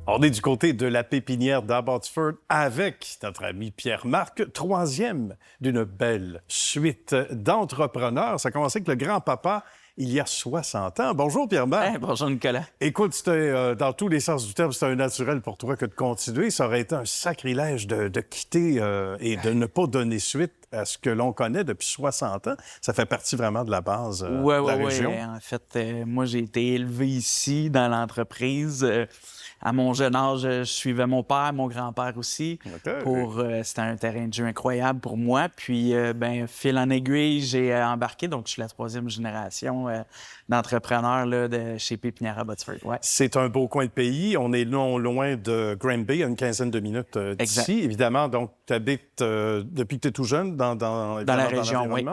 On est du côté de la pépinière d'Abbotsford avec notre ami Pierre-Marc, troisième d'une belle suite d'entrepreneurs. Ça a commencé avec le grand-papa il y a 60 ans. Bonjour Pierre-Marc. Hey, bonjour Nicolas. Écoute, c'était, dans tous les sens du terme, c'était un naturel pour toi que de continuer. Ça aurait été un sacrilège de quitter et de ne pas donner suite à ce que l'on connaît depuis 60 ans. Ça fait partie vraiment de la base de la région. Ouais. En fait, moi, j'ai été élevé ici, dans l'entreprise. À mon jeune âge, je suivais mon père, mon grand-père aussi. C'était un terrain de jeu incroyable pour moi. Puis, fil en aiguille, j'ai embarqué. Donc, je suis la troisième génération d'entrepreneurs là, de chez Pépinière Abbotsford. Ouais. C'est un beau coin de pays. On est non loin de Granby, à une quinzaine de minutes d'ici, évidemment. Donc, tu habites depuis que tu es tout jeune dans la région, oui.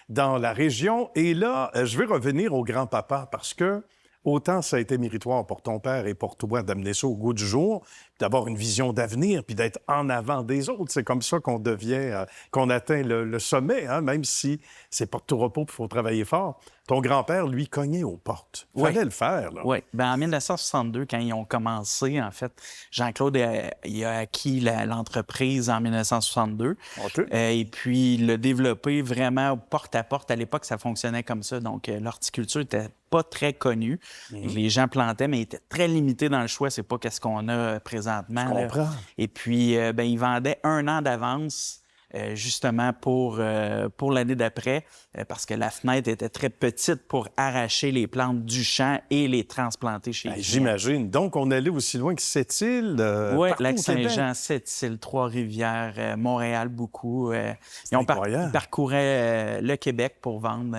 Dans la région. Et là, je vais revenir au grand-papa parce que autant ça a été méritoire pour ton père et pour toi d'amener ça au goût du jour, d'avoir une vision d'avenir, puis d'être en avant des autres. C'est comme ça qu'on devient, qu'on atteint le sommet, hein, même si c'est pas de tout repos, puis il faut travailler fort. Ton grand-père, lui, cognait aux portes. Fallait le faire, là. Oui. En 1962, quand ils ont commencé, en fait, Jean-Claude il a acquis l'entreprise en 1962. Okay. Et puis, il l'a développé vraiment porte à porte. À l'époque, ça fonctionnait comme ça. Donc, l'horticulture était pas très connue. Les gens plantaient, mais ils étaient très limités dans le choix. C'est pas qu'est-ce qu'on a présentement. Je comprends. Et puis, ils vendaient 1 an d'avance. Justement pour l'année d'après, parce que la fenêtre était très petite pour arracher les plantes du champ et les transplanter chez les clients. J'imagine. Donc, on allait aussi loin que Sept-Îles. Oui, Lac-Saint-Jean, Sept-Îles, Trois-Rivières, Montréal, beaucoup. Ils parcouraient le Québec pour vendre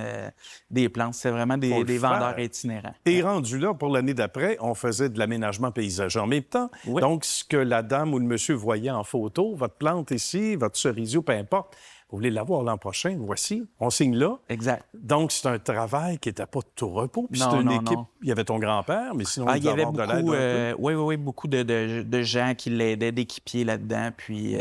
des plantes. C'est vraiment des vendeurs itinérants. Et rendu là, pour l'année d'après, on faisait de l'aménagement paysager en même temps. Oui. Donc, ce que la dame ou le monsieur voyait en photo, votre plante ici, votre cerisier, peu importe, vous voulez l'avoir l'an prochain, voici, on signe là. Exact. Donc, c'est un travail qui n'était pas de tout repos. Puis c'est une équipe. Il y avait ton grand-père, mais sinon, il y avait beaucoup, de l'aide. Oui, beaucoup de gens qui l'aidaient, d'équipiers là-dedans. Puis,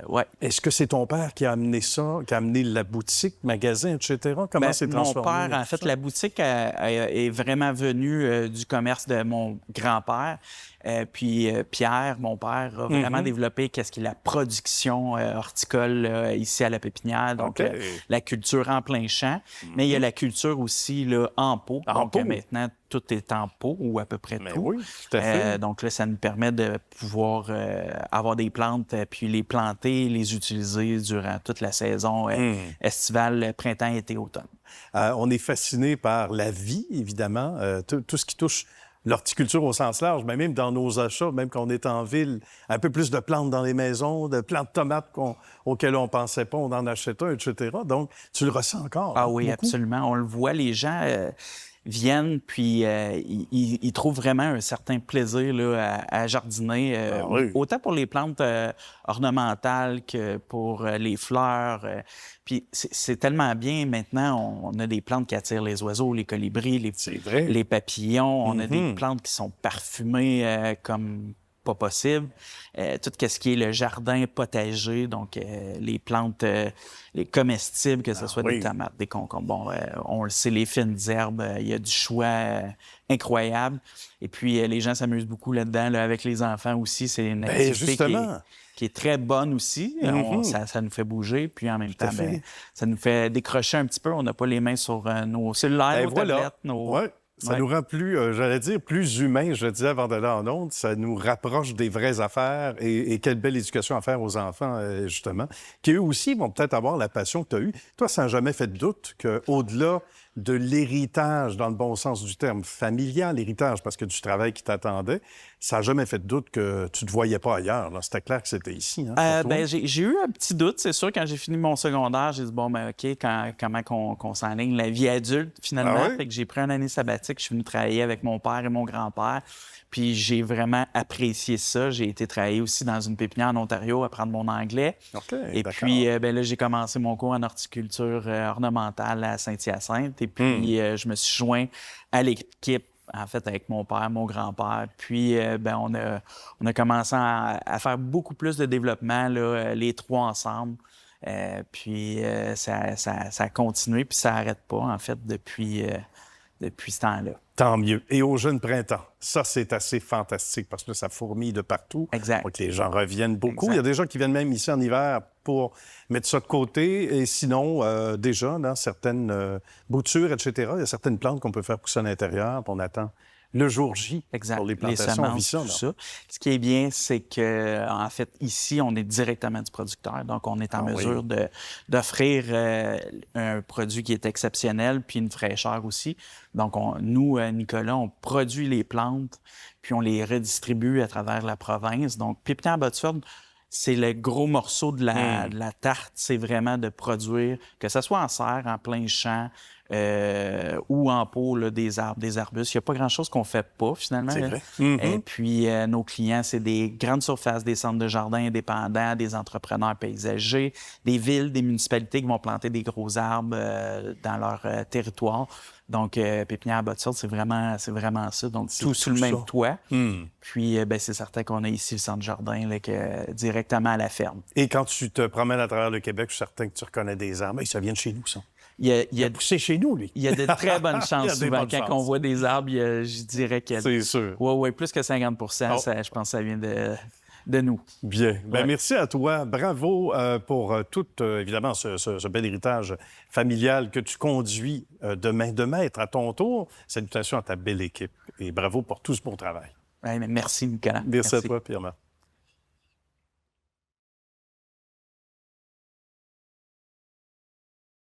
ouais. Est-ce que c'est ton père qui a amené ça, qui a amené la boutique, magasin, etc.? Comment c'est transformé? Mon père, en fait, la boutique est vraiment venue du commerce de mon grand-père. Puis Pierre, mon père, a vraiment développé la production horticole ici à la pépinière. Donc, la culture en plein champ. Mais il y a la culture aussi là, en pot. Donc, maintenant, tout est en pot, ou à peu près tout. Oui, tout à fait. Donc là, ça nous permet de pouvoir avoir des plantes, puis les planter, les utiliser durant toute la saison estivale, printemps, été, automne. On est fasciné par la vie, évidemment, tout ce qui touche l'horticulture au sens large, mais même dans nos achats, même quand on est en ville, un peu plus de plantes dans les maisons, de plantes de tomates auxquelles on ne pensait pas, on en achète un, etc. Donc, tu le ressens encore. Ah oui, beaucoup? Absolument. On le voit, les gens viennent, puis ils trouvent vraiment un certain plaisir là, à jardiner, autant pour les plantes ornementales que pour les fleurs. Puis c'est tellement bien, maintenant, on a des plantes qui attirent les oiseaux, les colibris, les papillons. On a des plantes qui sont parfumées comme pas possible. Tout ce qui est le jardin potager, donc les plantes, les comestibles, que ce soit des tomates, des concombres. Bon, on le sait, les fines herbes, il y a du choix incroyable. Et puis, les gens s'amusent beaucoup là-dedans, là, avec les enfants aussi. C'est une activité qui est très bonne aussi. Ça nous fait bouger. Puis, en même temps, ça nous fait décrocher un petit peu. On n'a pas les mains sur nos cellulaires, nos tablettes, Ça nous rend plus, plus humains, je le disais avant d'aller en ondes. Ça nous rapproche des vraies affaires et quelle belle éducation à faire aux enfants, justement, qui eux aussi vont peut-être avoir la passion que tu as eue. Toi, ça n'a jamais fait de doute qu'au-delà de l'héritage, dans le bon sens du terme, familial, l'héritage, parce que du travail qui t'attendait, ça n'a jamais fait de doute que tu ne te voyais pas ailleurs. Là. C'était clair que c'était ici. Hein, j'ai eu un petit doute, c'est sûr. Quand j'ai fini mon secondaire, j'ai dit, OK, comment qu'on s'enligne la vie adulte, finalement. Fait que j'ai pris une année sabbatique. Je suis venu travailler avec mon père et mon grand-père. Puis j'ai vraiment apprécié ça. J'ai été travailler aussi dans une pépinière en Ontario, apprendre mon anglais. Et puis, là, j'ai commencé mon cours en horticulture ornementale à Saint-Hyacinthe. Et puis, je me suis joint à l'équipe, en fait, avec mon père, mon grand-père. Puis, on a commencé à faire beaucoup plus de développement, là, les trois ensemble. Puis, ça a continué, puis ça n'arrête pas, en fait, depuis depuis ce temps-là. Tant mieux. Et au jeune printemps, ça, c'est assez fantastique parce que ça fourmille de partout. Exact. Donc, les gens reviennent beaucoup. Exact. Il y a des gens qui viennent même ici en hiver pour mettre ça de côté. Et sinon, déjà, dans certaines boutures, etc., il y a certaines plantes qu'on peut faire pousser à l'intérieur. On attend le jour J Exact. pour les plantations. Les semences, tout ça. Ce qui est bien, c'est que en fait, ici, on est directement du producteur. Donc, on est en mesure d'offrir un produit qui est exceptionnel, puis une fraîcheur aussi. Donc, nous, Nicolas, on produit les plantes, puis on les redistribue à travers la province. Donc, pépinière Botsford, c'est le gros morceau de la tarte, c'est vraiment de produire, que ce soit en serre, en plein champ, ou en pot, là, des arbres, des arbustes. Il n'y a pas grand-chose qu'on ne fait pas, finalement. C'est vrai. Et puis, nos clients, c'est des grandes surfaces, des centres de jardin indépendants, des entrepreneurs paysagers, des villes, des municipalités qui vont planter des gros arbres dans leur territoire. Donc, pépinière Botsford, c'est vraiment ça. Donc, tout sous le même toit. Puis, c'est certain qu'on a ici le centre jardin là, directement à la ferme. Et quand tu te promènes à travers le Québec, je suis certain que tu reconnais des arbres. Ça vient de chez nous, ça. Il a poussé chez nous, lui. Il y a de très bonnes chances souvent. Quand on voit des arbres, je dirais qu'il y a... C'est sûr. Oui, plus que 50 ça, je pense que ça vient de nous. Bien. Merci à toi. Bravo pour tout, évidemment, ce bel héritage familial que tu conduis de main de maître à ton tour. Salutations à ta belle équipe et bravo pour tout ce bon travail. Merci, Nicolas. Merci à toi, Pierre-Marc.